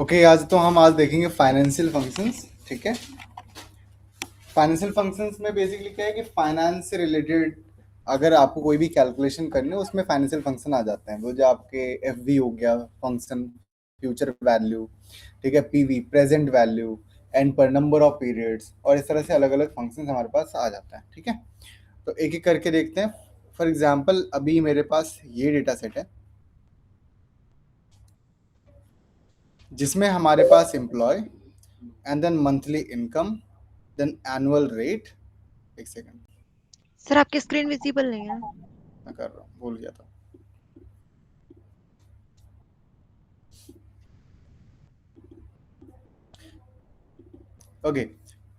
Okay, आज देखेंगे financial functions. ठीक है। फाइनेंशियल फंक्शंस में बेसिकली क्या है कि फाइनेंस से रिलेटेड अगर आपको कोई भी कैलकुलेशन करनी हो उसमें फाइनेंशियल फंक्शन आ जाते हैं। वो जो आपके एफ वी हो गया फंक्शन, फ्यूचर वैल्यू, ठीक है, P V present value, and पर नंबर ऑफ पीरियड्स, और इस तरह से अलग अलग फंक्शन हमारे पास आ जाता है। ठीक है, तो एक एक करके देखते हैं। फॉर एग्जाम्पल अभी मेरे पास ये डेटा सेट है जिसमें हमारे पास employ and then monthly income, then annual rate. एक सेकंड, सर आपकी स्क्रीन विजिबल नहीं है। मैं कर रहा हूँ, भूल गया था। ओके,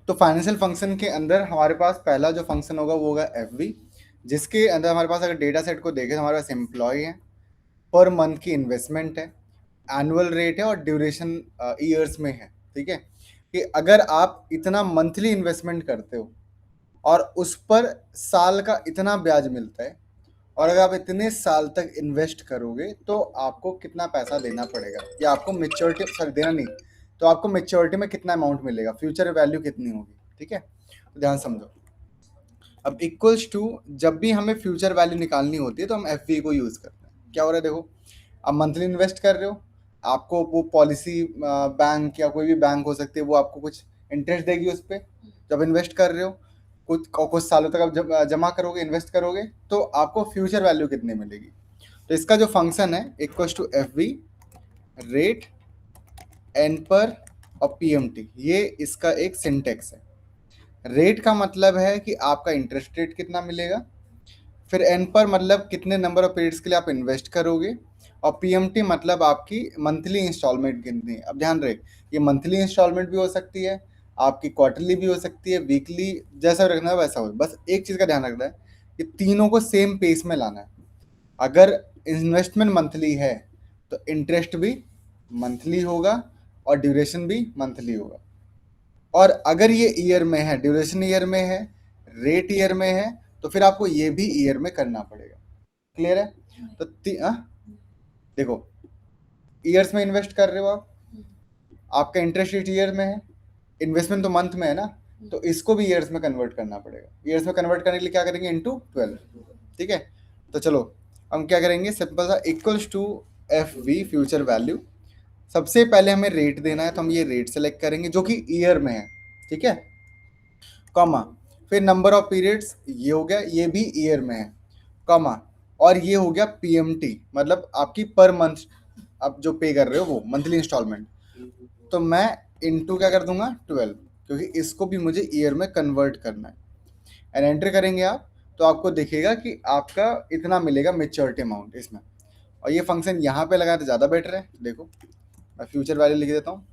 तो फाइनेंशियल फंक्शन के अंदर हमारे पास पहला जो फंक्शन होगा वो होगा एफ वी, जिसके अंदर हमारे पास अगर डेटा सेट को देखें तो हमारे पास एम्प्लॉय है, पर मंथ की इन्वेस्टमेंट है, एनुअल रेट है, और ड्यूरेशन ईयर्स में है। ठीक है, कि अगर आप इतना मंथली इन्वेस्टमेंट करते हो और उस पर साल का इतना ब्याज मिलता है, और अगर आप इतने साल तक इन्वेस्ट करोगे तो आपको कितना पैसा देना पड़ेगा, या आपको मेच्योरिटी, सॉरी देना नहीं, तो आपको मेच्योरिटी में कितना अमाउंट मिलेगा, फ्यूचर वैल्यू कितनी होगी। ठीक है, तो ध्यान समझो। अब इक्वल्स टू, जब भी हमें फ्यूचर वैल्यू निकालनी होती है तो हम एफ को यूज़ करते हैं। क्या हो रहा है देखो, आप मंथली इन्वेस्ट कर रहे हो, आपको वो पॉलिसी बैंक या कोई भी बैंक हो सकती है, वो आपको कुछ इंटरेस्ट देगी उस पर जब इन्वेस्ट कर रहे हो। कुछ सालों तक आप जब जमा करोगे, इन्वेस्ट करोगे, तो आपको फ्यूचर वैल्यू कितनी मिलेगी। तो इसका जो फंक्शन है equals to F V rate N पर और पी एम टी, ये इसका एक सिंटेक्स है। रेट का मतलब है कि आपका इंटरेस्ट रेट कितना मिलेगा, फिर एन पर मतलब कितने नंबर ऑफ पीरियड्स के लिए आप इन्वेस्ट करोगे, और पीएमटी मतलब आपकी मंथली इंस्टॉलमेंट कितनी है। अब ध्यान रहे, ये मंथली इंस्टॉलमेंट भी हो सकती है, आपकी क्वार्टरली भी हो सकती है, वीकली, जैसा रखना है वैसा हो। बस एक चीज़ का ध्यान रखना है कि तीनों को सेम पेस में लाना है। अगर इन्वेस्टमेंट मंथली है तो इंटरेस्ट भी मंथली होगा और ड्यूरेशन भी मंथली होगा। और अगर ये ईयर में है, ड्यूरेशन ईयर में है, रेट ईयर में है, तो फिर आपको ये भी ईयर में करना पड़ेगा। क्लियर है? तो देखो, ईयर्स में इन्वेस्ट कर रहे हो आप, आपका इंटरेस्ट रेट ईयर में है, इन्वेस्टमेंट तो मंथ में है ना, तो इसको भी ईयर्स में कन्वर्ट करना पड़ेगा। ईयर्स में कन्वर्ट करने के लिए क्या करेंगे, इंटू 12। ठीक है, तो चलो हम क्या करेंगे, सिंपल सा equals to F V future value. सबसे पहले हमें रेट देना है तो हम ये रेट सेलेक्ट करेंगे जो कि ईयर में है। ठीक है, कॉमा, फिर नंबर ऑफ पीरियड्स ये हो गया, ये भी ईयर में है, कॉमा, और ये हो गया पीएमटी मतलब आपकी पर मंथ आप जो पे कर रहे हो वो मंथली इंस्टॉलमेंट। तो मैं इनटू क्या कर दूंगा 12, क्योंकि इसको भी मुझे ईयर में कन्वर्ट करना है। एंड एंटर करेंगे आप, तो आपको दिखेगा कि आपका इतना मिलेगा मेच्योरिटी अमाउंट इसमें। और ये फंक्शन यहाँ पे लगाए तो ज़्यादा बेटर है। देखो मैं फ्यूचर वैल्यू लिख देता हूँ,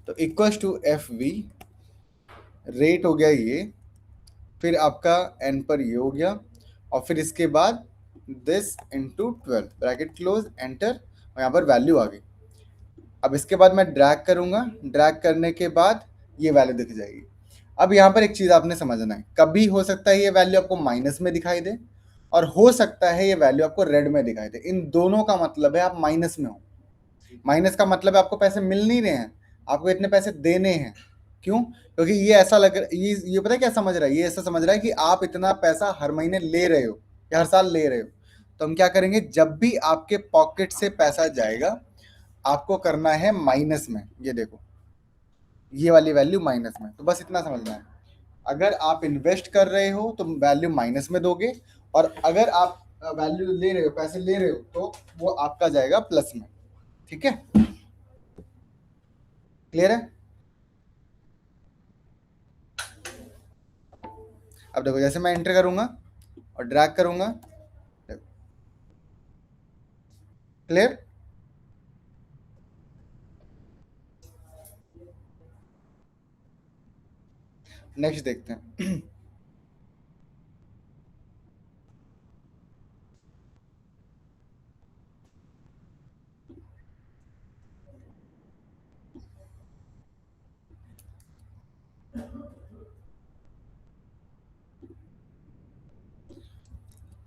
तो equals to F V rate हो गया ये, फिर आपका एन पर ये हो गया, और फिर इसके बाद this into 12 bracket close enter, और यहाँ पर वैल्यू आ गई। अब इसके बाद मैं ड्रैग करूँगा, ड्रैग करने के बाद ये वैल्यू दिख जाएगी। अब यहाँ पर एक चीज़ आपने समझना है, कभी हो सकता है ये वैल्यू आपको माइनस में दिखाई दे, और हो सकता है ये वैल्यू आपको रेड में दिखाई दे। इन दोनों का मतलब है आप माइनस में हो। माइनस का मतलब है आपको पैसे मिल नहीं रहे हैं, आपको इतने पैसे देने हैं। क्यों? क्योंकि ये ऐसा लग रहा, ये पता है क्या समझ रहा है, ये ऐसा समझ रहा है कि आप इतना पैसा हर महीने ले रहे हो या हर साल ले रहे हो। तो हम क्या करेंगे, जब भी आपके पॉकेट से पैसा जाएगा आपको करना है माइनस में। ये देखो, ये वाली वैल्यू माइनस में। तो बस इतना समझना है, अगर आप इन्वेस्ट कर रहे हो तो वैल्यू माइनस में दोगे, और अगर आप वैल्यू ले रहे हो, पैसे ले रहे हो, तो वो आपका जाएगा प्लस में। ठीक है, क्लियर है? अब देखो, जैसे मैं एंटर करूंगा और ड्रैग करूंगा, क्लियर? नेक्स्ट देखते हैं।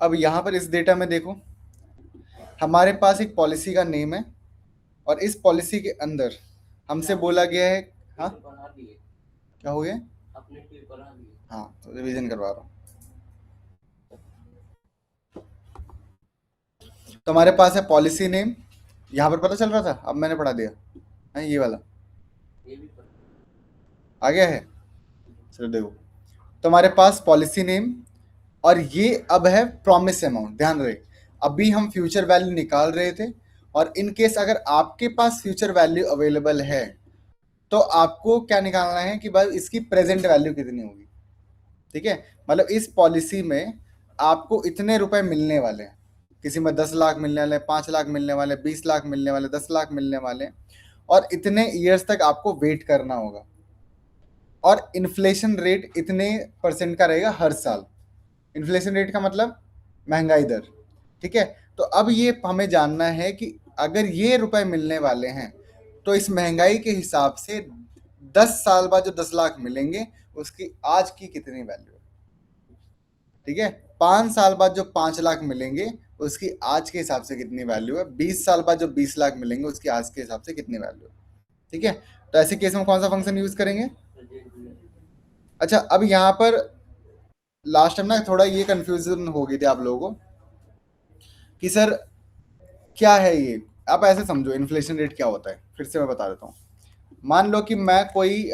अब यहां पर इस डेटा में देखो, हमारे पास एक पॉलिसी का नेम है और इस पॉलिसी के अंदर हमसे बोला गया है, हाँ क्या हो गया, हाँ तो रिवीजन करवा रहा हूँ। तो हमारे पास है पॉलिसी नेम, यहाँ पर पता चल रहा था, अब मैंने पढ़ा दिया है, ये वाला आ गया है। चलो देखो, तो हमारे पास पॉलिसी नेम और ये अब है प्रॉमिस अमाउंट। ध्यान रहे, अभी हम फ्यूचर वैल्यू निकाल रहे थे, और इन केस अगर आपके पास फ्यूचर वैल्यू अवेलेबल है तो आपको क्या निकालना है कि भाई इसकी प्रेजेंट वैल्यू कितनी होगी। ठीक है, मतलब इस पॉलिसी में आपको इतने रुपए मिलने वाले हैं, किसी में 10 लाख मिलने वाले, 5 लाख मिलने वाले, 20 लाख मिलने वाले, 10 लाख मिलने वाले, और इतने ईयर्स तक आपको वेट करना होगा, और इन्फ्लेशन रेट इतने परसेंट का रहेगा हर साल। इन्फ्लेशन रेट का मतलब महंगाई दर। ठीक है, तो अब ये हमें जानना है कि अगर ये रुपए मिलने वाले हैं तो इस महंगाई के हिसाब से 10 साल बाद जो 10 लाख मिलेंगे उसकी आज की कितनी वैल्यू है। ठीक है, 5 साल बाद जो 5 लाख मिलेंगे उसकी आज के हिसाब से कितनी वैल्यू है, 20 साल बाद जो 20 लाख मिलेंगे उसकी आज के हिसाब से कितनी वैल्यू है। ठीक है, तो ऐसे केस में कौन सा फंक्शन यूज करेंगे। अच्छा, अब यहाँ पर लास्ट टाइम ना थोड़ा ये कंफ्यूजन हो गई थी आप लोगों को कि सर क्या है ये। आप ऐसे समझो इन्फ्लेशन रेट क्या होता है, फिर से मैं बता देता हूँ। मान लो कि मैं कोई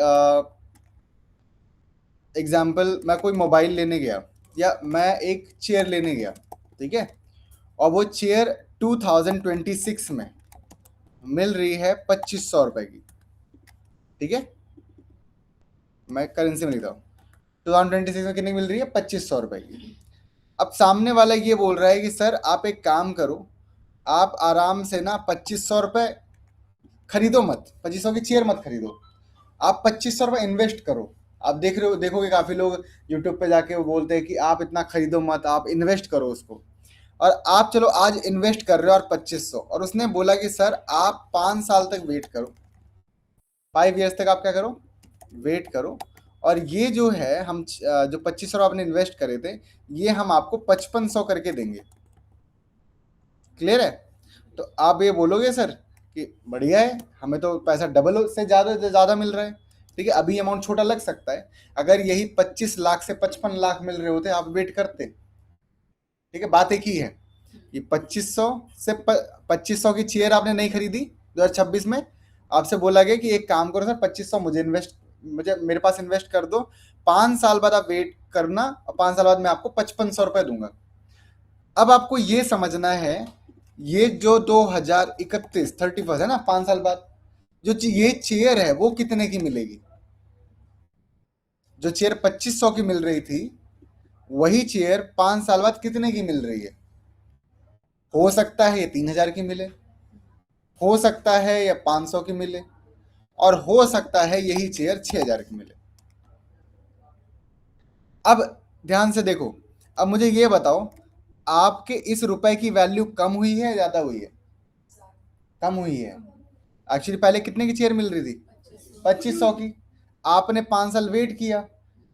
मैं कोई मोबाइल लेने गया, या मैं एक चेयर लेने गया, ठीक है, और वो चेयर 2026 में मिल रही है 2500 रुपए की। ठीक है, मैं करेंसी में लिखता हूँ, 2026 में कितनी मिल रही है, 2500 रुपए की। अब सामने वाला ये बोल रहा है कि सर आप एक काम करो, आप आराम से ना 2500 रुपए खरीदो मत, 2500 की चेयर मत खरीदो, आप 2500 रुपये इन्वेस्ट करो। आप देख रहे हो, देखोगे काफ़ी लोग यूट्यूब पे जाके वो बोलते हैं कि आप इतना खरीदो मत, आप इन्वेस्ट करो उसको। और आप चलो आज इन्वेस्ट कर रहे हो और 2500, और उसने बोला कि सर आप 5 साल तक वेट करो, 5 ईयर्स तक आप क्या करो, वेट करो, और ये जो है हम जो 2500 आपने इन्वेस्ट करे थे ये हम आपको 5500 करके देंगे। क्लियर है, तो आप ये बोलोगे सर कि बढ़िया है, हमें तो पैसा डबल से ज़्यादा मिल रहा है। ठीक है, अभी अमाउंट छोटा लग सकता है, अगर यही 25 लाख से 55 लाख मिल रहे होते आप वेट करते। ठीक है, बात एक ही है, ये 2500 की चेयर आपने नहीं खरीदी 2026 में, आपसे बोला गया कि एक काम करो सर 2500 मुझे मेरे पास इन्वेस्ट कर दो, 5 साल बाद आप वेट करना, और 5 साल बाद मैं आपको 5500 रुपये दूंगा। अब आपको ये समझना है, ये जो 2031 है ना, 5 साल बाद जो ये चेयर है वो कितने की मिलेगी। जो चेयर 2500 की मिल रही थी वही चेयर 5 साल बाद कितने की मिल रही है। हो सकता है ये 3000 की मिले, हो सकता है या 500 की मिले, और हो सकता है यही चेयर 6000 की मिले। अब ध्यान से देखो, अब मुझे ये बताओ, आपके इस रुपए की वैल्यू कम हुई है ज्यादा हुई है, कम हुई है। एक्चुअली पहले कितने की चेयर मिल रही थी, 2500 की। आपने 5 साल वेट किया,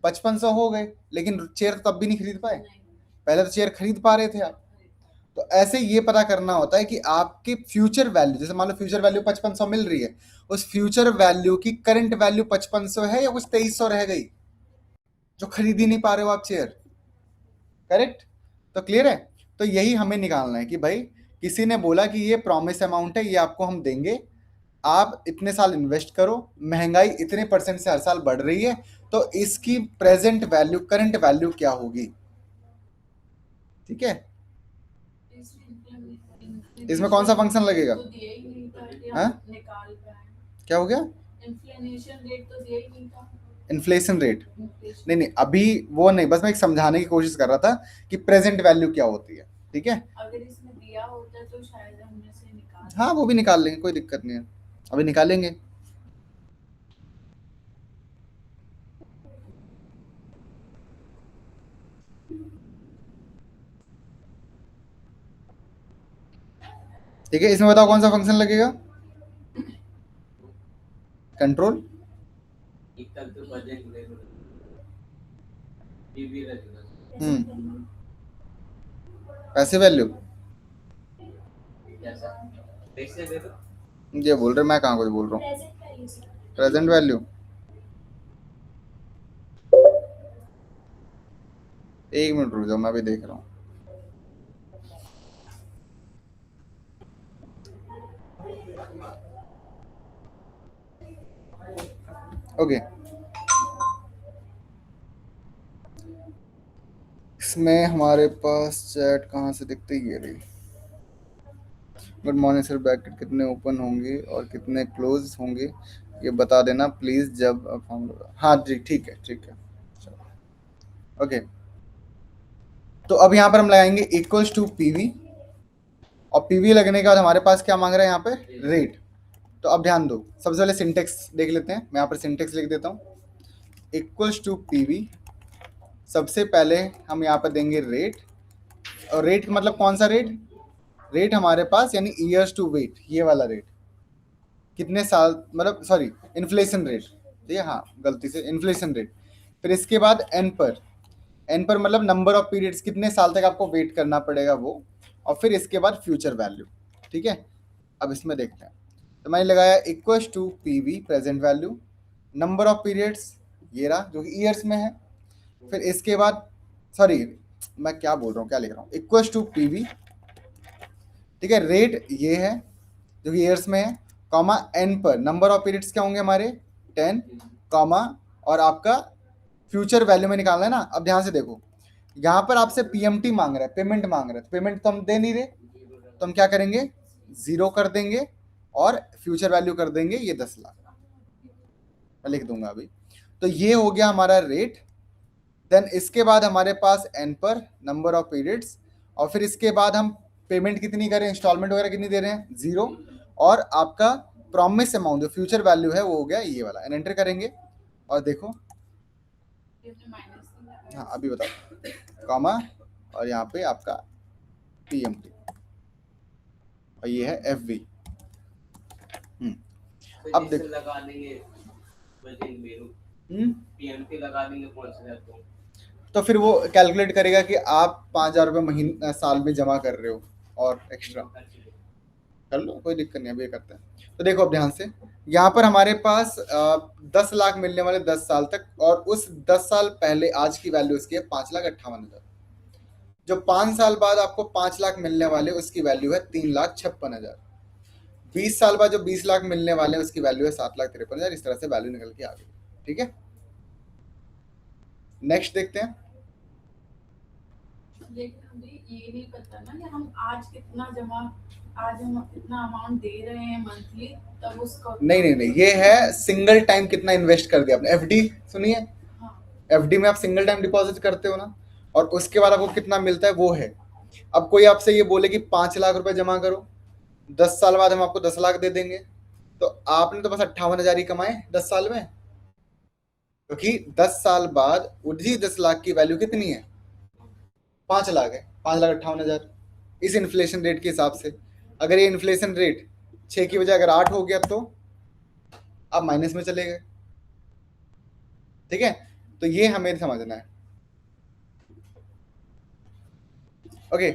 5500 हो गए, लेकिन चेयर तो तब भी नहीं खरीद पाए, पहले तो चेयर खरीद पा रहे थे आप। तो ऐसे ये पता करना होता है कि आपकी फ्यूचर वैल्यू, जैसे मान लो फ्यूचर वैल्यू 5500 मिल रही है, उस फ्यूचर वैल्यू की करंट वैल्यू 5500 है या कुछ 2300 रह गई जो खरीद ही नहीं पा रहे हो आप चेयर। करेक्ट, तो क्लियर है। तो यही हमें निकालना है कि भाई किसी ने बोला कि ये प्रॉमिस अमाउंट है, ये आपको हम देंगे, आप इतने साल इन्वेस्ट करो, महंगाई इतने परसेंट से हर साल बढ़ रही है, तो इसकी प्रेजेंट वैल्यू, करंट वैल्यू क्या होगी। ठीक है, इसमें कौन सा फंक्शन लगेगा, हाँ क्या हो गया, इन्फ्लेशन रेट। नहीं नहीं, अभी वो नहीं, बस मैं एक समझाने की कोशिश कर रहा था कि प्रेजेंट वैल्यू क्या होती है। ठीक है, अगर इसमें दिया होता तो शायद हम इसे निकाल, हाँ वो भी निकाल लेंगे, कोई दिक्कत नहीं है, अभी निकालेंगे। ठीक है, इसमें बताओ कौन सा फंक्शन लगेगा, कंट्रोल। पैसे वैल्यू, ये बोल रहे, मैं कहाँ कुछ बोल रहा हूँ। प्रेजेंट वैल्यू, एक मिनट रुक जाओ, मैं भी देख रहा हूँ। ओके, इसमें हमारे पास चैट कहाँ से दिखती है, ये रही। गुड मॉर्निंग सर, ब्रैकेट कितने ओपन होंगे और कितने क्लोज होंगे ये बता देना प्लीज जब फॉर्म होगा। हाँ जी, ठीक है ठीक है, चलो ओके। तो अब यहाँ पर हम लगाएंगे इक्वल्स टू पीवी, और पीवी लगने के बाद हमारे पास क्या मांग रहा है यहाँ पे, रेट। तो अब ध्यान दो, सबसे पहले सिंटेक्स देख लेते हैं। मैं यहाँ पर सिंटेक्स लिख देता हूँ, इक्वल्स टू पीवी। सबसे पहले हम यहाँ पर देंगे रेट, और रेट मतलब कौन सा रेट, रेट हमारे पास यानी ईयर्स टू वेट, ये वाला रेट, कितने साल, मतलब सॉरी इन्फ्लेशन रेट, ठीक है, हाँ गलती से इन्फ्लेशन रेट। फिर इसके बाद एन पर, एन पर मतलब नंबर ऑफ पीरियड्स, कितने साल तक आपको वेट करना पड़ेगा वो, और फिर इसके बाद फ्यूचर वैल्यू, ठीक है। अब इसमें देखते हैं, तो मैंने लगाया equal to P V present value, number of periods ये रहा जो कि ईयर्स में है। फिर इसके बाद, सॉरी मैं क्या बोल रहा हूँ, क्या लिख रहा हूँ, इक्वल टू पी वी, ठीक है, रेट ये है जो कि ईयर्स में है, कॉमा एन पर नंबर ऑफ पीरियड्स क्या होंगे हमारे 10, कॉमा और आपका फ्यूचर वैल्यू में निकालना है ना। अब ध्यान से देखो, यहाँ पर आपसे पीएमटी मांग रहा है, पेमेंट मांग रहा है, तो पेमेंट तो हम दे नहीं रहे, तो हम क्या करेंगे, 0 कर देंगे और फ्यूचर वैल्यू कर देंगे ये 10 लाख, मैं लिख दूंगा अभी। तो ये हो गया हमारा रेट। देन इसके बाद हमारे पास एन पर नंबर ऑफ पीरियड्स, और फिर इसके बाद हम पेमेंट कितनी करें, इंस्टॉलमेंट वगैरह कितनी दे रहे हैं, 0, और आपका प्रॉमिस अमाउंट जो फ्यूचर वैल्यू है वो हो गया ये वाला, एंटर करेंगे और देखो, हाँ अभी बताओ, कॉमा और यहाँ पे आपका पीएमटी, और ये है एफ वी। अब देखो लगा देंगे, पीएमटी लगा देंगे कौन से, तो फिर वो कैलकुलेट करेगा कि आप 5,000 रुपये महीने साल में जमा कर रहे हो, और एक्स्ट्रा कर लो, कोई दिक्कत नहीं, अभी ये करते हैं। तो देखो अब ध्यान से, यहाँ पर हमारे पास 10 लाख मिलने वाले 10 साल तक, और उस 10 साल पहले आज की वैल्यू उसकी है 5,58,000। जो 5 साल बाद आपको 5 लाख मिलने वाले उसकी वैल्यू है 3,56,000। 20 साल बाद जो 20 लाख मिलने वाले उसकी वैल्यू है 7,53,000। इस तरह से वैल्यू निकल के आ गई, ठीक है। नेक्स्ट देखते हैं, लेकिन हमें ये नहीं पता ना कि हम आज कितना जमा, आज हम कितना अमाउंट दे रहे हैं मंथली, तब उसका नहीं नहीं नहीं, ये है सिंगल टाइम कितना इन्वेस्ट कर दिया आपने, एफडी सुनिए, हाँ एफडी में आप सिंगल टाइम डिपॉजिट करते हो ना, और उसके बाद आपको कितना मिलता है वो है। अब कोई आपसे ये बोले कि 5 लाख रुपए जमा करो, 10 साल बाद हम आपको 10 लाख दे देंगे, तो आपने तो बस 58,000 ही कमाए 10 साल में, क्योंकि 10 साल बाद उसी 10 लाख की वैल्यू कितनी है, 5 लाख है, 5,58,000 इस इन्फ्लेशन रेट के हिसाब से। अगर ये इन्फ्लेशन रेट 6 की बजाय अगर 8 हो गया तो आप माइनस में चले गए, ठीक है। तो ये हमें समझना है। ओके,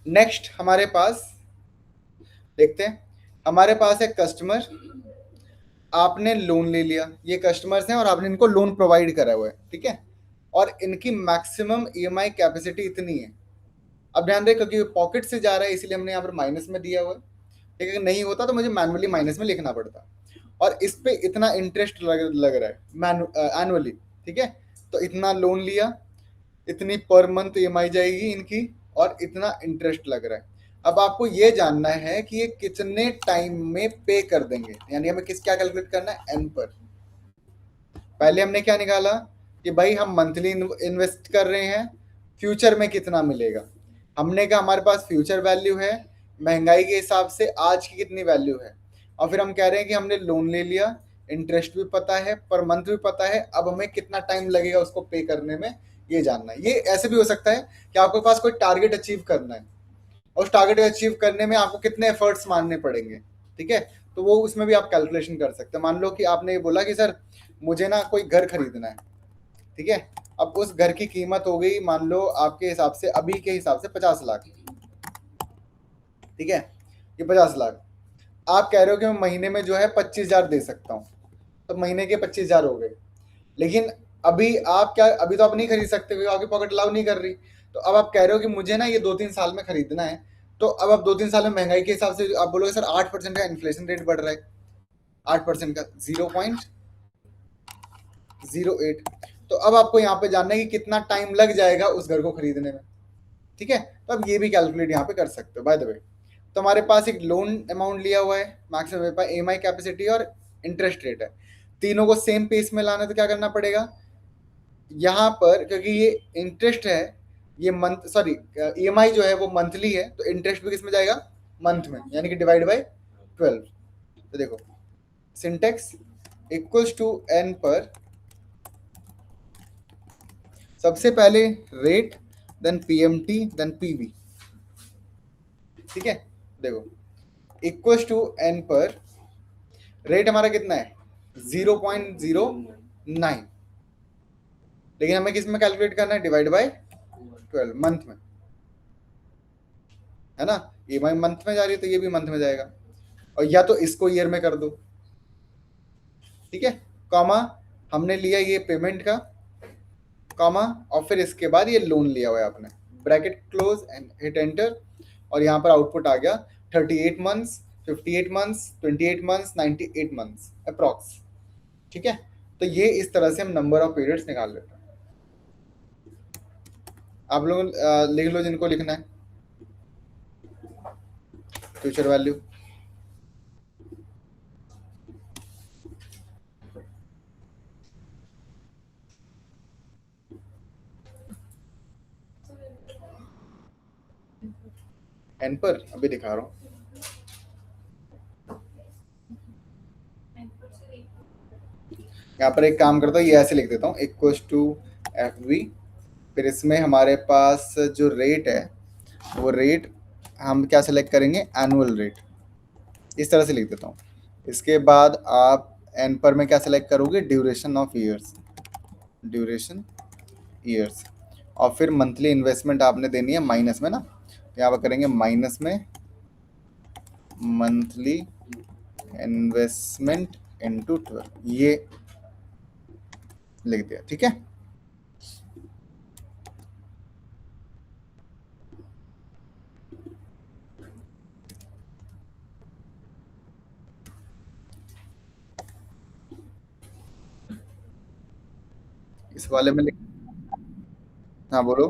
नेक्स्ट हमारे पास देखते हैं, हमारे पास एक कस्टमर, आपने लोन ले लिया, ये कस्टमर्स हैं और आपने इनको लोन प्रोवाइड करा हुआ है, ठीक है, और इनकी मैक्सिमम ईएमआई कैपेसिटी इतनी है। अब ध्यान दें, क्योंकि पॉकेट से जा रहा है इसलिए हमने यहाँ पर माइनस में दिया हुआ है, ठीक है। नहीं होता तो मुझे मैनुअली माइनस में लिखना पड़ता, और इस पे इतना इंटरेस्ट लग रहा है एनुअली, ठीक है। तो इतना लोन लिया, इतनी पर मंथ ईएमआई जाएगी इनकी, और इतना इंटरेस्ट लग रहा है। अब आपको ये जानना है कि ये कितने टाइम में पे कर देंगे, यानी हमें क्या कैलकुलेट करना है, एन पर। पहले हमने क्या निकाला कि भाई हम मंथली इन्वेस्ट कर रहे हैं, फ्यूचर में कितना मिलेगा। हमने कहा हमारे पास फ्यूचर वैल्यू है, महंगाई के हिसाब से आज की कितनी वैल्यू है, और फिर हम कह रहे हैं कि हमने लोन ले लिया, इंटरेस्ट भी पता है, पर मंथ भी पता है, अब हमें कितना टाइम लगेगा उसको पे करने में, ये जानना है। ये ऐसे भी हो सकता है कि आपके पास कोई टारगेट अचीव करना है, और उस टारगेट अचीव करने में आपको कितने एफर्ट्स मारने पड़ेंगे, ठीक है। तो वो उसमें भी आप कैलकुलेशन कर सकते हैं। मान लो कि आपने ये बोला कि सर मुझे ना कोई घर खरीदना है, ठीक है। अब उस घर की कीमत हो गई मान लो आपके हिसाब से, अभी के हिसाब से 50 लाख, ठीक है, ये 50 लाख। आप कह रहे हो कि मैं महीने में जो है 25,000 दे सकता हूँ, तो महीने के 25,000 हो गए। लेकिन अभी आप क्या, अभी तो आप नहीं खरीद सकते क्योंकि आपकी पॉकेट अलाउ नहीं कर रही। तो अब आप कह रहे हो कि मुझे ना ये 2-3 साल में खरीदना है, तो अब आप 2-3 साल में महंगाई के हिसाब से आप बोलोगे सर 8% का इन्फ्लेशन रेट बढ़ रहा है, 8% का 0.08। तो अब आपको यहाँ पे जानना है कि कितना टाइम लग जाएगा उस घर को खरीदने में, ठीक है। तो अब ये भी कैलकुलेट यहाँ पे कर सकते हो। बाय द वे, तो हमारे पास एक लोन अमाउंट लिया हुआ है, मैक्सिमम EMI कैपेसिटी और इंटरेस्ट रेट है, तीनों को सेम पेस में लाना है। तो क्या करना पड़ेगा यहाँ पर, क्योंकि ये इंटरेस्ट है, ये मंथ सॉरी EMI जो है वो मंथली है, तो इंटरेस्ट भी किस में जाएगा, मंथ में, यानी कि डिवाइड बाय 12। तो देखो सिंटेक्स इक्वल्स टू n पर सबसे पहले rate, then PMT, then PV, ठीक है। देखो इक्वल्स टू n पर रेट हमारा कितना है 0.09, लेकिन हमें किस में कैलकुलेट करना है, डिवाइड बाय 12, मंथ में, है ना। EMI मंथ में जा रही है तो ये भी मंथ में जाएगा, और या तो इसको ईयर में कर दो, ठीक है। कॉमा हमने लिया ये पेमेंट का, कॉमा और फिर इसके बाद ये लोन लिया हुआ है आपने, bracket close and hit enter, और यहाँ पर आउटपुट आ गया 38 months, 58 months, 28 months, 98 months approx, ठीक है। तो ये इस तरह से हम नंबर ऑफ पीरियड्स निकाल लेते हैं। आप लोग लिख लो जिनको लिखना है। फ्यूचर वैल्यू एन पर अभी दिखा रहा हूँ, यहाँ पर एक काम करता हूँ, ये ऐसे लिख देता हूँ इक्वल्स टू FV, फिर इसमें हमारे पास जो रेट है वो रेट हम क्या सेलेक्ट करेंगे, एनुअल रेट, इस तरह से लिख देता हूँ। इसके बाद आप एन पर में क्या सेलेक्ट करोगे, duration of years, duration years, और फिर मंथली इन्वेस्टमेंट आपने देनी है माइनस में ना, तो यहाँ पर करेंगे माइनस में मंथली इन्वेस्टमेंट इनटू 12, ये लिख दिया, ठीक है। इस वाले में हाँ बोलो।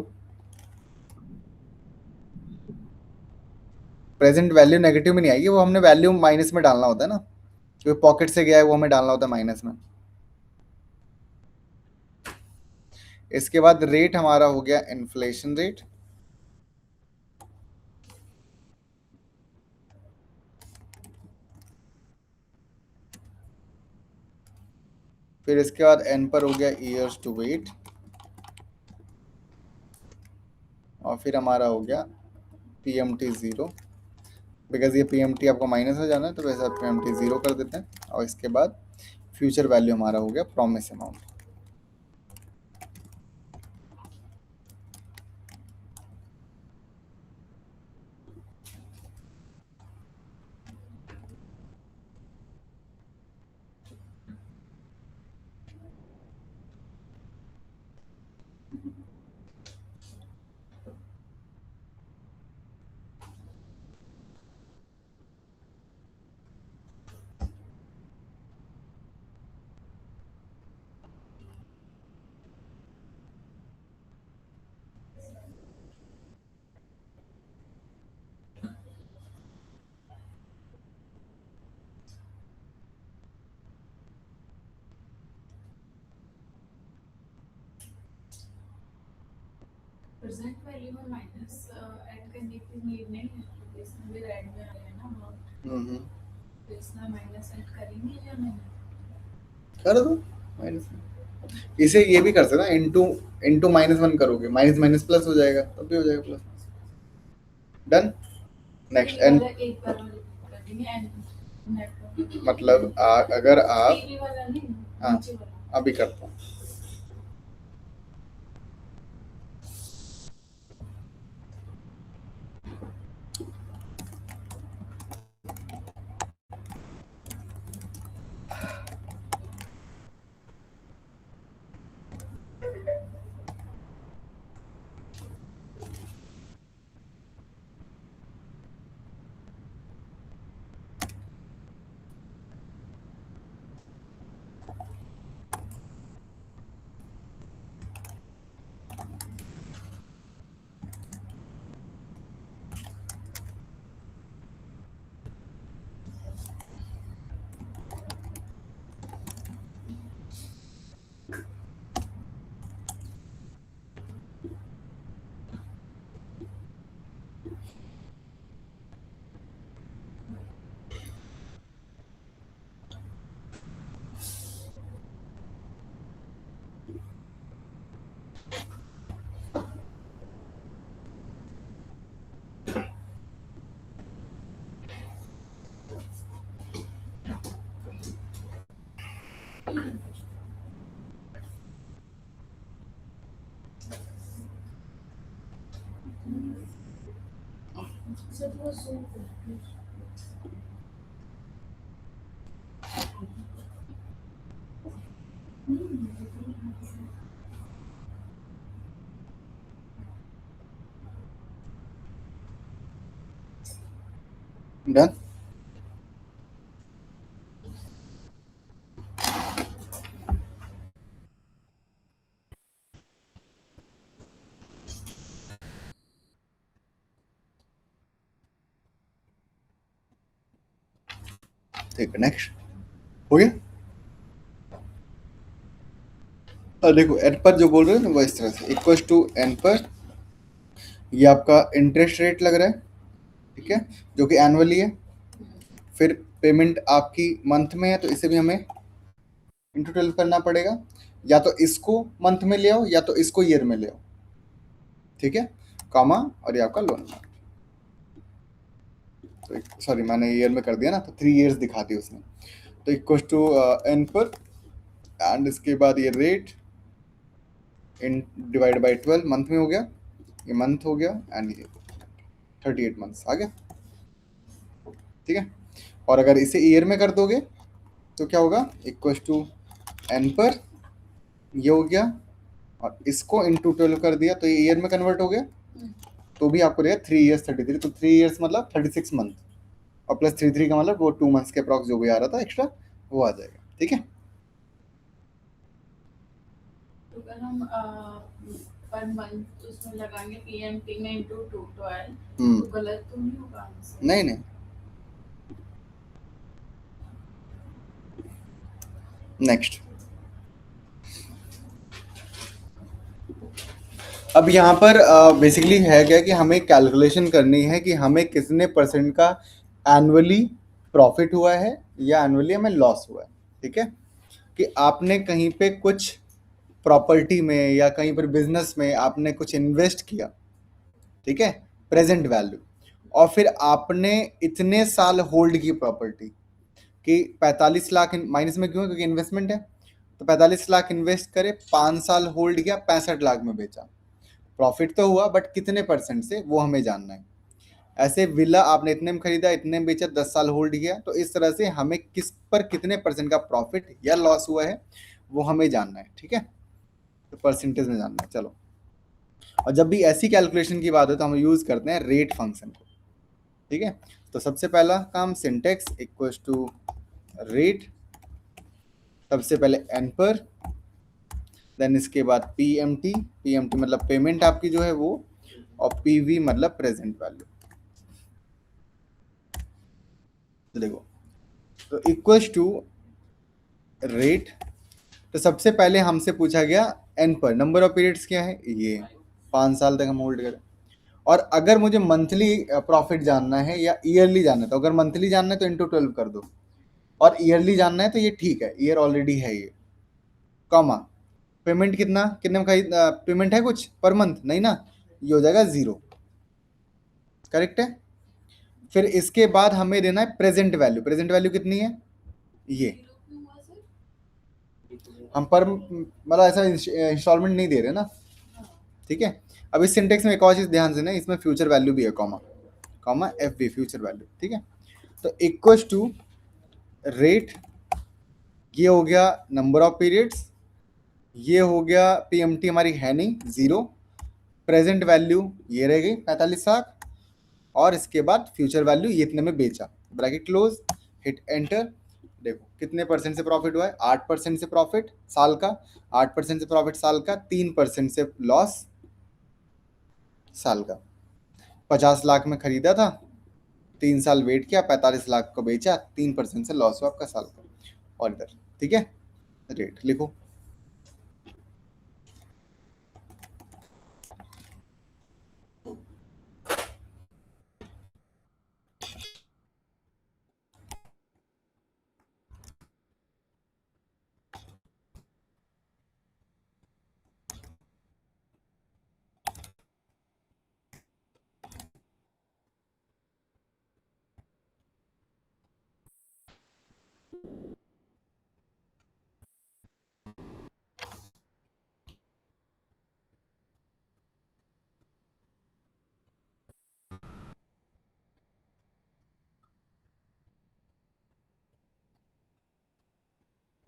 प्रेजेंट वैल्यू नेगेटिव में नहीं आएगी, वो हमने वैल्यू माइनस में डालना होता है ना, क्योंकि पॉकेट से गया है वो हमें डालना होता है माइनस में। इसके बाद रेट हमारा हो गया इन्फ्लेशन रेट, फिर इसके बाद एन पर हो गया ईयर्स टू वेट, और फिर हमारा हो गया PMT 0, बिकॉज ये PMT आपको माइनस में जाना है तो वैसे PMT 0 कर देते हैं, और इसके बाद फ्यूचर वैल्यू हमारा हो गया प्रॉमिस अमाउंट। प्रेजेंट वैल्यू में माइनस ऐड करने की नीड नहीं है, क्योंकि इसमें भी ऐड में आ रहा है ना अमाउंट, तो इसमें माइनस ऐड करेंगे या नहीं? कर दो माइनस में, इसे ये भी कर सकते ना, इंटू इंटू -1 करोगे, माइनस माइनस प्लस हो जाएगा, तब भी हो जाएगा प्लस। डन। नेक्स्ट एन, एक बार कर देंगे एंड नेट मतलब अगर आप टीवी वाला नहीं, हाँ नीचे वाला। अभी करता हूँ, was so good. डन। ठीक है, नेक्स्ट हो गया। देखो एन पर जो बोल रहे हो ना वो इस तरह से इक्वल टू एन पर ये आपका इंटरेस्ट रेट लग रहा है, ठीक है, जो कि एनुअली है। फिर पेमेंट आपकी मंथ में है तो इसे भी हमें इंटू 12 करना पड़ेगा, या तो इसको मंथ में ले आओ या तो इसको ईयर में ले आओ, ठीक है, कॉमा और ये आपका लोन। तो सॉरी मैंने ईयर में कर दिया ना, तो 3 इयर्स दिखा दी उसने। तो इक्वल टू एन पर एंड इसके बाद ये rate in divide by 12 month में हो गया, ये मंथ हो गया एंड ये 38 मंथ्स आ गया, ठीक है। और अगर इसे ईयर में कर दोगे तो क्या होगा, इक्वल टू एन पर ये हो गया और इसको इंटू 12 कर दिया तो ये ईयर में कन्वर्ट हो गया, तो भी आपको रहेगा 3 इयर्स 33, तो 3 इयर्स मतलब 36 मंथ और प्लस 33 का मतलब वो 2 मंथ्स के अप्रॉक्स जो भी आ रहा था एक्स्ट्रा वो आ जाएगा, ठीक है। तो अगर हम पर मंथ उसमें लगाएंगे पीएमटी में इनटू 212 तो गलत तो नहीं होगा आंसर? नहीं नहीं, नेक्स्ट। अब यहाँ पर बेसिकली है क्या कि हमें कैलकुलेशन करनी है कि हमें कितने परसेंट का एनुअली प्रॉफिट हुआ है या एनुअली हमें लॉस हुआ है, ठीक है। कि आपने कहीं पे कुछ प्रॉपर्टी में या कहीं पर बिजनेस में आपने कुछ इन्वेस्ट किया, ठीक है, प्रेजेंट वैल्यू, और फिर आपने इतने साल होल्ड की प्रॉपर्टी कि 45 लाख माइनस में क्यों, क्योंकि इन्वेस्टमेंट है, तो 45 लाख इन्वेस्ट करे, 5 साल होल्ड किया, 65 लाख में बेचा, प्रॉफिट तो हुआ बट कितने परसेंट से वो हमें जानना है। ऐसे विला आपने इतने में खरीदा, इतने में बेचा, 10 साल होल्ड किया, तो इस तरह से हमें किस पर कितने परसेंट का प्रॉफिट या लॉस हुआ है वो हमें जानना है, ठीक है, तो परसेंटेज में जानना है। चलो, और जब भी ऐसी कैलकुलेशन की बात हो तो हम यूज करते हैं रेट फंक्शन को, ठीक है। तो सबसे पहला काम सिंटेक्स इक्वल टू रेट, सबसे पहले एन पर, देन इसके बाद पीएमटी, पीएमटी मतलब पेमेंट आपकी जो है वो, और पीवी मतलब प्रेजेंट वैल्यू। तो देखो, तो इक्वल टू रेट, तो सबसे पहले हमसे पूछा गया एन पर, नंबर ऑफ पीरियड्स क्या है, ये 5 साल तक हम होल्ड करें। और अगर मुझे मंथली प्रॉफिट जानना है या ईयरली जानना है, तो अगर मंथली जानना है तो इंटू 12 कर दो, और ईयरली जानना है तो ये ठीक है, ईयर ऑलरेडी है ये, कॉमा पेमेंट कितना, कितने में खरीद पेमेंट है कुछ पर मंथ, नहीं ना, ये हो जाएगा 0, करेक्ट है। फिर इसके बाद हमें देना है प्रेजेंट वैल्यू, प्रेजेंट वैल्यू कितनी है, ये हम पर मतलब ऐसा इंस्टॉलमेंट नहीं दे रहे ना, ठीक है। अब इस सिंटेक्स में एक और चीज ध्यान देना, इसमें फ्यूचर वैल्यू भी है, comma comma F B future value, ठीक है। तो इक्वल टू रेट, ये हो गया नंबर ऑफ पीरियड्स, ये हो गया पीएमटी हमारी है नहीं 0, प्रेजेंट वैल्यू ये रह गई 45 लाख, और इसके बाद फ्यूचर वैल्यू ये इतने में बेचा, ब्रैकेट क्लोज, हिट एंटर। देखो कितने परसेंट से प्रॉफिट हुआ है, 8% से प्रॉफिट साल का, 8% से प्रॉफिट साल का, 3% से लॉस साल का। 50 लाख में खरीदा था, 3 साल वेट किया, 45 लाख को बेचा, 3% से लॉस हुआ आपका साल का, और इधर, ठीक है, रेट लिखो।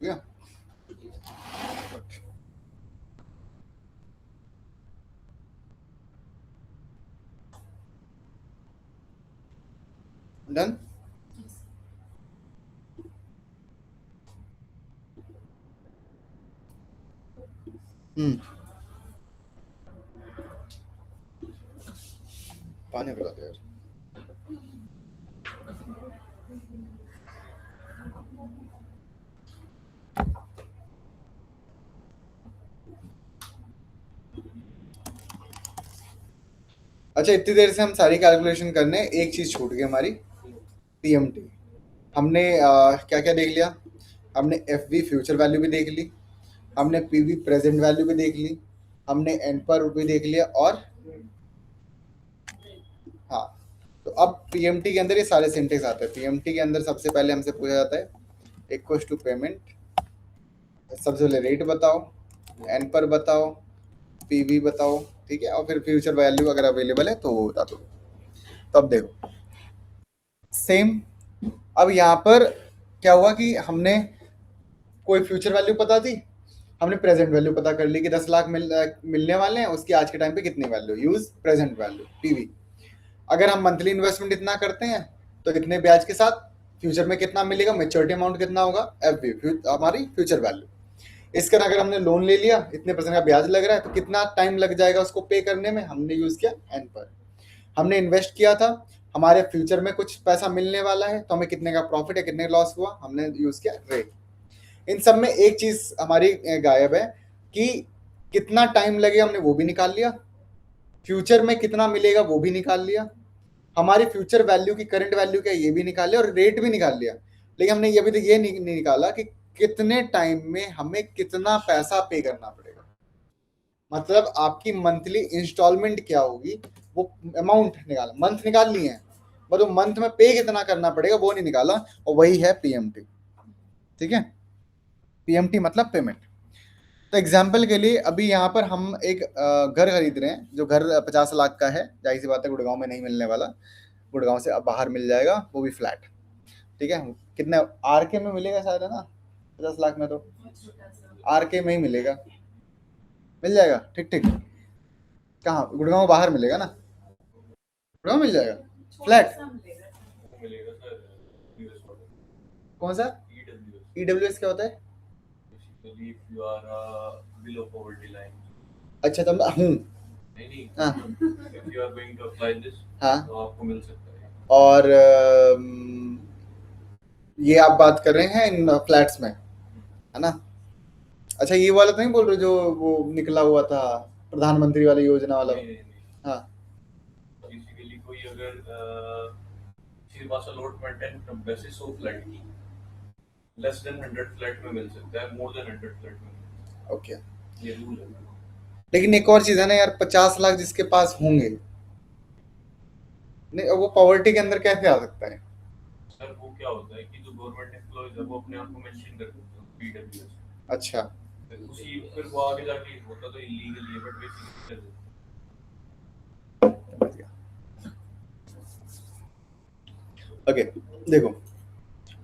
है डन। पानी पिला दे यार। अच्छा, इतनी देर से हम सारी कैलकुलेशन करने, एक चीज छूट गई हमारी, पीएमटी। हमने क्या क्या देख लिया? हमने एफवी फ्यूचर वैल्यू भी देख ली, हमने पीवी प्रेजेंट वैल्यू भी देख ली, हमने एन पर भी देख लिया, और हाँ, तो अब पीएमटी के अंदर ये सारे सिंटेक्स आते हैं। पीएमटी के अंदर सबसे पहले हमसे पूछा जाता है इक्वल्स टू पेमेंट, सबसे पहले रेट बताओ, एन पर बताओ, पीवी बताओ, ठीक है, और फिर फ्यूचर वैल्यू अगर अवेलेबल है तो वो बता दो। तो अब देखो सेम, अब यहाँ पर क्या हुआ कि हमने कोई फ्यूचर वैल्यू पता दी, हमने प्रेजेंट वैल्यू पता कर ली कि 10 लाख मिलने वाले हैं, उसकी आज के टाइम पे कितनी value, use present value PV. अगर हम मंथली इन्वेस्टमेंट इतना करते हैं तो इतने ब्याज के साथ फ्यूचर में कितना मिलेगा, मेच्योरिटी अमाउंट कितना होगा, एफवी हमारी फ्यूचर वैल्यू। इसका अगर हमने लोन ले लिया, इतने परसेंट का ब्याज लग रहा है, तो कितना टाइम लग जाएगा उसको पे करने में, हमने यूज किया एन पर। हमने इन्वेस्ट किया था, हमारे फ्यूचर में कुछ पैसा मिलने वाला है, तो हमें कितने का प्रॉफिट है, कितने लॉस हुआ, हमने यूज किया रेट। इन सब में एक चीज हमारी गायब है कि कितना टाइम लगेगा, हमने वो भी निकाल लिया, फ्यूचर में कितना मिलेगा वो भी निकाल लिया, हमारी फ्यूचर वैल्यू की करंट वैल्यू क्या ये भी निकाल लिया, और रेट भी निकाल लिया। लेकिन हमने अभी तक ये नहीं निकाला कि कितने टाइम में हमें कितना पैसा पे करना पड़ेगा, मतलब आपकी मंथली इंस्टॉलमेंट क्या होगी, वो अमाउंट निकाला, मंथ निकाल लिए हैं, मतलब मंथ में पे कितना करना पड़ेगा वो नहीं निकाला, और वही है पीएमटी। ठीक है, पीएमटी मतलब पेमेंट। तो एग्जाम्पल के लिए अभी यहाँ पर हम एक घर खरीद रहे हैं, जो घर 50 लाख का है, जाहिर सी बात है गुड़गांव में नहीं मिलने वाला, गुड़गांव से अब बाहर मिल जाएगा, वो भी फ्लैट। ठीक है, कितने आरके में मिलेगा शायद, है ना, 50 लाख में तो आरके में ही मिलेगा, मिल जाएगा, ठीक ठीक। कहाँ, गुड़गांव बाहर मिलेगा ना, गुड़गांव मिल जाएगा फ्लैट। कौन सा ईडब्ल्यूएस क्या होता है? अच्छा, तो हूँ हाँ हाँ, तो आपको मिल सकता है। और ये आप बात कर रहे हैं इन फ्लैट्स में, है ना? अच्छा, ये वाला तो नहीं बोल रहे जो वो निकला हुआ था प्रधानमंत्री वाली योजना वाला? हाँ, बेसिकली कोई अगर किसी पास अलॉटमेंट है वैसे 100 फ्लैट की, लेस देन 100 फ्लैट में मिल सकता है, मोर देन 100 फ्लैट में। ओके, ये रूल है। लेकिन एक और चीज है ना यार, 50 लाख जिसके पास होंगे, नहीं वो पॉवर्टी के अंदर कैसे आ सकता है? सर वो क्या होता है कि जो गवर्नमेंट एम्प्लॉइज है वो अपने आप को मेंशन कर देते हैं पीडब्ल्यूएस। अच्छा, उसी फिर वो आगे जाके होता तो इलीगल है, बट बेसिकली ओके। देखो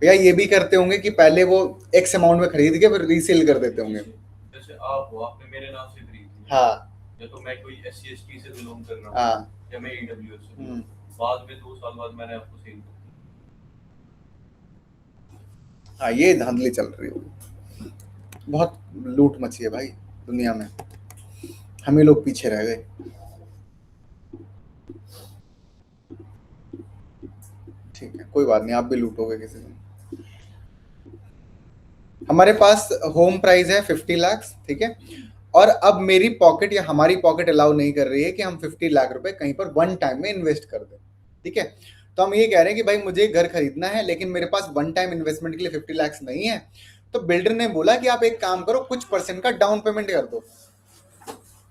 भैया, ये भी करते होंगे कि पहले वो एक्स अमाउंट में खरीद के फिर रीसेल कर देते होंगे। जैसे आप हो, आपने मेरे नाम से खरीदी, हाँ, या तो मैं कोई एससी एसटी से बिलोंग कर रहा हूँ, हाँ, या मैं ईडब्ल्यूएस से, बाद में 2 साल बाद मैंने आपको सेल कर दी। हाँ, ये धांधली चल रही है, बहुत लूट मची है भाई दुनिया में, हम ही लोग पीछे रह गए। ठीक है, कोई बात नहीं, आप भी लूटोगे किसी दिन। हमारे पास होम प्राइस है 50 लाख, ठीक है, और अब मेरी पॉकेट या हमारी पॉकेट अलाउ नहीं कर रही है कि हम 50 लाख रुपए कहीं पर वन टाइम में इन्वेस्ट कर दें। ठीक है, तो हम ये कह रहे हैं कि भाई मुझे घर खरीदना है, लेकिन मेरे पास वन टाइम इन्वेस्टमेंट के लिए 50 लाख नहीं है, तो बिल्डर ने बोला कि आप एक काम करो, कुछ परसेंट का डाउन पेमेंट कर दो।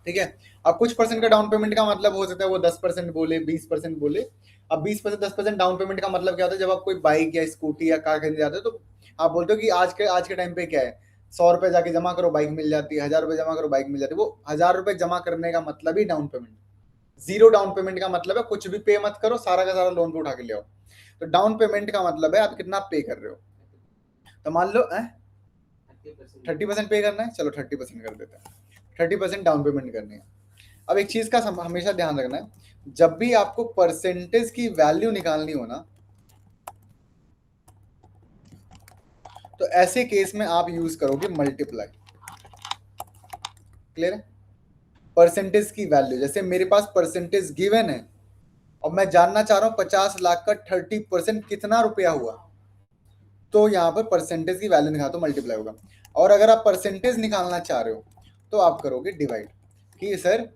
ठीक है, अब कुछ परसेंट का डाउन पेमेंट का मतलब हो सकता है वो 10% बोले, 20% बोले। अब 20% 10% डाउन पेमेंट का मतलब क्या होता है, जब आप कोई बाइक या स्कूटी या कार खरीदने जाते हो तो आप बोलते हो कि आज के टाइम पे क्या है, 100 रुपए जाके जमा करो बाइक मिल जाती है, 1000 रुपए जमा करो बाइक मिल जाती है। वो 1000 रुपए जमा करने का मतलब ही down payment. Zero down payment का मतलब है कुछ भी पे मत करो, सारा का सारा लोन पे उठा के ले आओ। तो डाउन पेमेंट का मतलब है आप कितना पे कर रहे हो। तो मान लो 30% पे करना है, चलो 30% कर देते हैं, 30% डाउन पेमेंट करनी है। अब एक चीज का हमेशा ध्यान रखना है, जब भी आपको परसेंटेज की वैल्यू निकालनी हो ना, तो ऐसे केस में आप यूज करोगे मल्टीप्लाई। क्लियर है? परसेंटेज की वैल्यू, जैसे मेरे पास परसेंटेज गिवन है और मैं जानना चाह रहा हूं 50 लाख का 30% कितना रुपया हुआ, तो यहां पर परसेंटेज की वैल्यू निकाल तो मल्टीप्लाई होगा। और अगर आप परसेंटेज निकालना चाह रहे हो तो आप करोगे डिवाइड, कि सर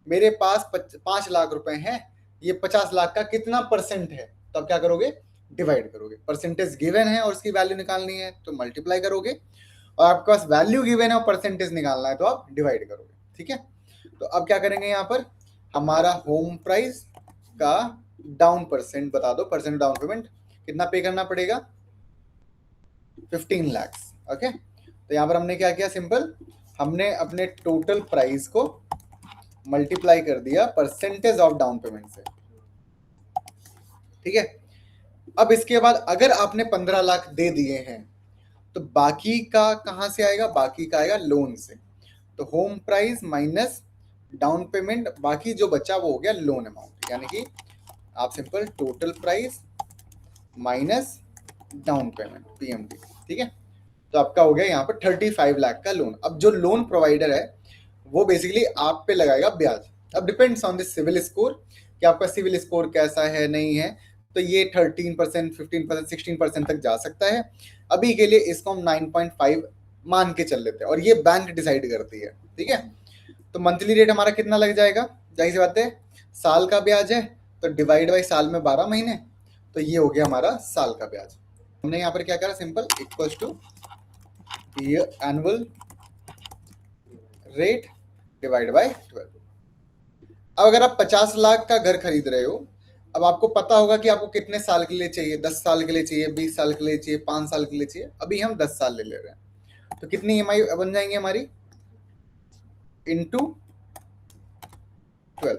मेरे पास 5 लाख रुपए हैं, ये 50 लाख का कितना परसेंट है, तो आप क्या करोगे, डिवाइड करोगे। परसेंटेज गिवन है और उसकी वैल्यू निकालनी है तो मल्टीप्लाई करोगे, और आपके पास वैल्यू गिवन है और परसेंटेज निकालना है तो आप डिवाइड करोगे। ठीक है, तो अब क्या करेंगे, यहाँ पर हमारा होम प्राइस का डाउन परसेंट बता दो, परसेंट डाउन पेमेंट कितना पे करना पड़ेगा, 15 लाख। ओके, तो यहाँ पर हमने क्या किया, सिंपल हमने अपने टोटल प्राइस को मल्टीप्लाई कर दिया परसेंटेज ऑफ डाउन पेमेंट से। ठीक है, अब इसके बाद अगर आपने 15 लाख दे दिए हैं तो बाकी का कहां से आएगा, बाकी का आएगा लोन से। तो home price minus down payment, बाकी जो बचा वो हो गया लोन अमाउंट, यानी कि आप simple total price minus down payment PMT. ठीक है, तो आपका हो गया यहाँ पर 35 लाख का लोन। अब जो लोन प्रोवाइडर है वो बेसिकली आप पे लगाएगा ब्याज। अब depends on the civil score कि आपका सिविल स्कोर कैसा है नहीं है, तो ये 13%, 15%, 16% तक जा सकता है। अभी के लिए इसको हम 9.5 मान के चल लेते हैं, और ये बैंक डिसाइड करती है। ठीक है, तो मंथली रेट हमारा कितना लग जाएगा, जाहिर सी बात है साल का ब्याज है तो डिवाइड बाई साल में 12 महीने, तो ये हो गया हमारा साल का ब्याज। हमने यहाँ पर क्या करा, simple equals to annual rate divide by 12। अब अगर आप 50 लाख का घर खरीद रहे हो, अब आपको पता होगा कि आपको कितने साल के लिए चाहिए, 10 साल के लिए चाहिए, 20 साल के लिए चाहिए, 5 साल के लिए चाहिए। अभी हम 10 साल ले रहे हैं, तो कितनी ईएमआई बन जाएंगी हमारी, इंटू 12।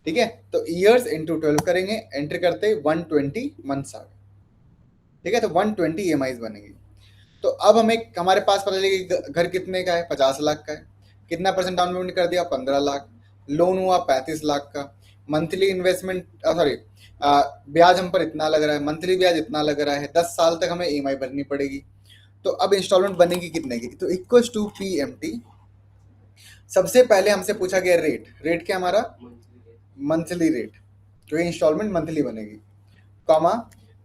ठीक है, तो ईयर्स इंटू 12 करेंगे, एंटर करते 120 मंथ्स आ गए। ठीक है, तो 120 ईएमआई बनेगी। तो अब हमें हमारे पास पता चलेगा घर कितने का है, 50 लाख का है, कितना परसेंट डाउन पेमेंट कर दिया, 15 लाख, लोन हुआ 35 लाख का, मंथली इन्वेस्टमेंट सॉरी ब्याज हम पर इतना लग रहा है, मंथली ब्याज इतना लग रहा है, 10 साल तक हमें ईएमआई भरनी पड़ेगी। तो अब इंस्टॉलमेंट बनेगी कितने की, तो इक्वल टू पीएमटी। सबसे पहले हमसे पूछा गया रेट, रेट क्या हमारा, मंथली रेट, क्योंकि इंस्टॉलमेंट मंथली बनेगी, कॉमा,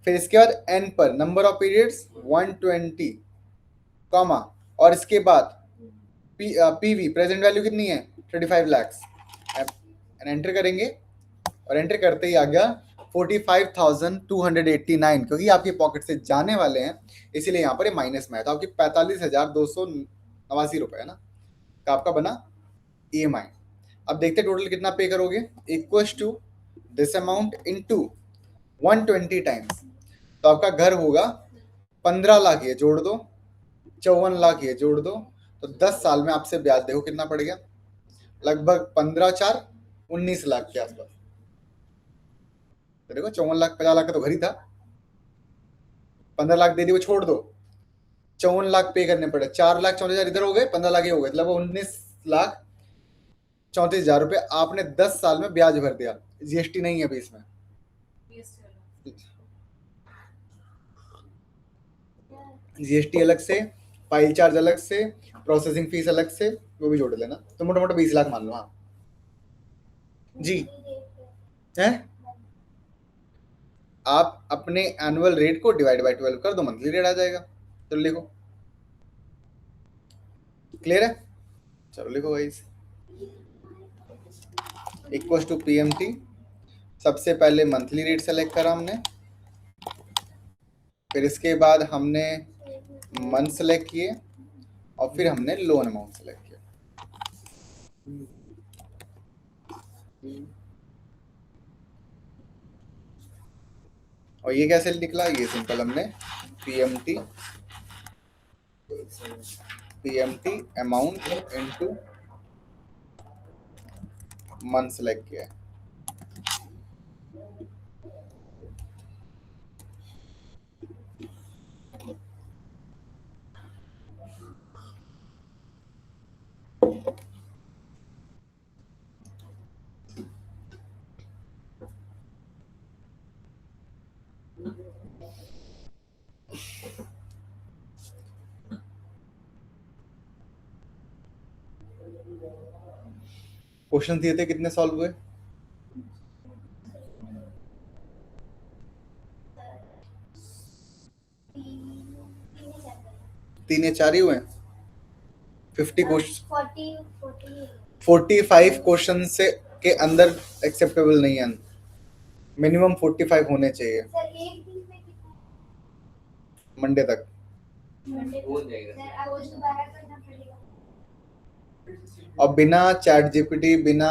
फिर इसके बाद एन पर नंबर ऑफ पीरियड्स 120, कॉमा, और इसके बाद पीवी प्रेजेंट वैल्यू कितनी है 35 लाख, एंटर करेंगे, और एंटर करते ही आ गया 45,289, क्योंकि आपके पॉकेट से जाने वाले हैं इसीलिए यहाँ पर माइनस में है, तो आपकी 45,289 रुपए है ना का आपका बना ईएमआई। अब देखते टोटल कितना पे करोगे, equals to this amount into 120 times, तो आपका घर होगा 15 लाख, ये जोड़ दो, 54 लाख ये जोड़ दो, तो 10 साल में आपसे ब्याज देखो कितना पड़ गया, लगभग 15/4 19 लाख के आसपास। तो देखो 54 लाख, 50 लाख का तो घर ही था, 15 लाख दे दी वो छोड़ दो, 54 लाख पे करने पड़े, 4,34,000 इधर हो गए, 15 लाख ये हो गए, मतलब 19,34,000 रुपए आपने 10 साल में ब्याज भर दिया। जीएसटी नहीं है अभी इसमें, जीएसटी अलग से, फाइल चार्ज अलग से, प्रोसेसिंग फीस अलग से, वो भी जोड़ लेना, तो मोटा मोटा 20 लाख मान लो। हाँ जी है, आप अपने एनुअल रेट को डिवाइड बाय 12 कर दो, मंथली रेट आ जाएगा। चलो लिखो, क्लियर है, चलो लिखो गाइस, इक्वल टू पीएमटी, सबसे पहले मंथली रेट सेलेक्ट करा हमने, फिर इसके बाद हमने मंथ सेलेक्ट किए, और फिर हमने लोन अमाउंट सेलेक्ट किया। और ये कैसे निकला, ये सिंपल हमने PMT amount into month select किया है। क्वेश्चन दिए थे, कितने सॉल्व हुए? तीन या चार ही हुए? 50 क्वेश्चन, 45 क्वेश्चन से के अंदर एक्सेप्टेबल नहीं है, मिनिमम 45 होने चाहिए मंडे तक। और बिना चैट जीपीटी, बिना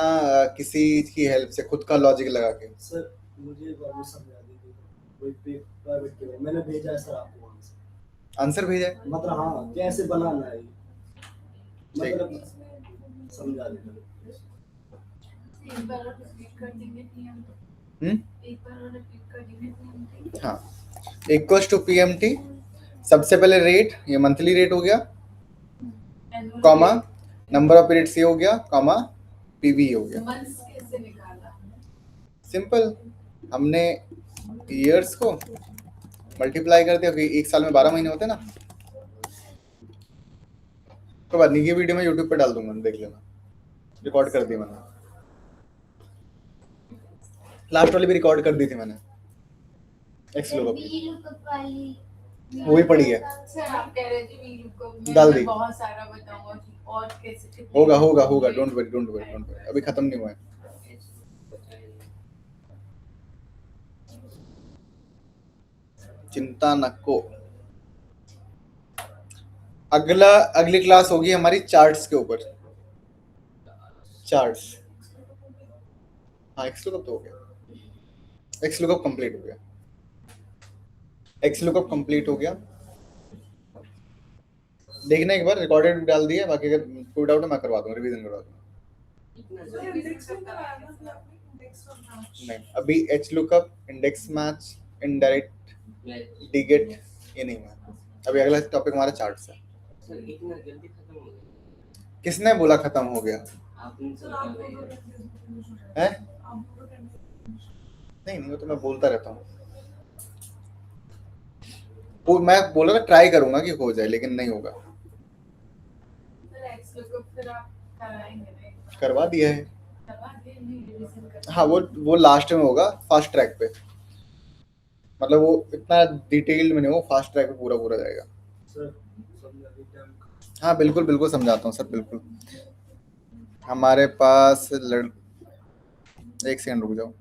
किसी की हेल्प से, खुद का लॉजिक लगा के। सर मुझे वो समझा दीजिए, कोई पेपर के मैंने भेजा है सर आपको आंसर भेजा है? मतलब हाँ कैसे बनाना है ठीक। मतलब समझा दीजिए। एक बार और रिपीट कर देंगे पीएम। एक बार और रिपीट कर देंगे पीएम। हाँ, इक्वल्स टू पीएमटी, सबसे पहले रेट, ये मंथली रेट हो गया, कॉमा नंबर ऑफ पीरियड्स ये हो गया, कॉमा पीवी हो गया। मंथ्स कैसे निकाला? सिंपल, हमने ईयर्स को मल्टीप्लाई कर दिया, क्योंकि एक साल में 12 महीने होते हैं ना। कोई बात नहीं, ये वीडियो मैं यूट्यूब पे डाल दूंगा, देख लेना, रिकॉर्ड कर दी मैंने, लास्ट वाली भी रिकॉर्ड कर दी थी मैंने, एक्स लुकअप वो भी पड़ी है, सर आप कह रहे थे वीलुकअप डाल में दी। बहुत सारा बताऊंगा कि और कैसे होगा होगा होगा, don't worry don't worry don't worry, अभी खत्म नहीं हुआ है। चिंता नको। अगली क्लास होगी हमारी चार्ट्स के ऊपर। चार्ट्स, हाँ एक्स लुकअप तो हो गया, एक्स लुकअप कंप्लीट हो गया, एक्स लुकअप कंप्लीट हो गया। देखना एक बार, रिकॉर्डेड डाल दिया, बाकी अगर कोई डाउट है मैं करवा दूंगा, रिवीजन करवा दूंगा। नहीं, अभी H lookup, index match, indirect, डिगेट, ये नहीं हुआ। अभी अगला टॉपिक हमारा चार्ट्स है। किसने बोला खत्म हो गया है? नहीं नहीं, वो तो मैं बोलता रहता हूँ, वो मैं बोला था ट्राई करूंगा कि हो जाए, लेकिन नहीं होगा। करवा दिया है, हाँ वो लास्ट में होगा, फास्ट ट्रैक पे, मतलब वो इतना डिटेल्ड में नहीं हो, फास्ट ट्रैक पे पूरा पूरा जाएगा। सर समझा दीजिए। हाँ बिल्कुल बिल्कुल समझाता हूँ सर, बिल्कुल। हमारे पास एक सेकंड रुक जाओ।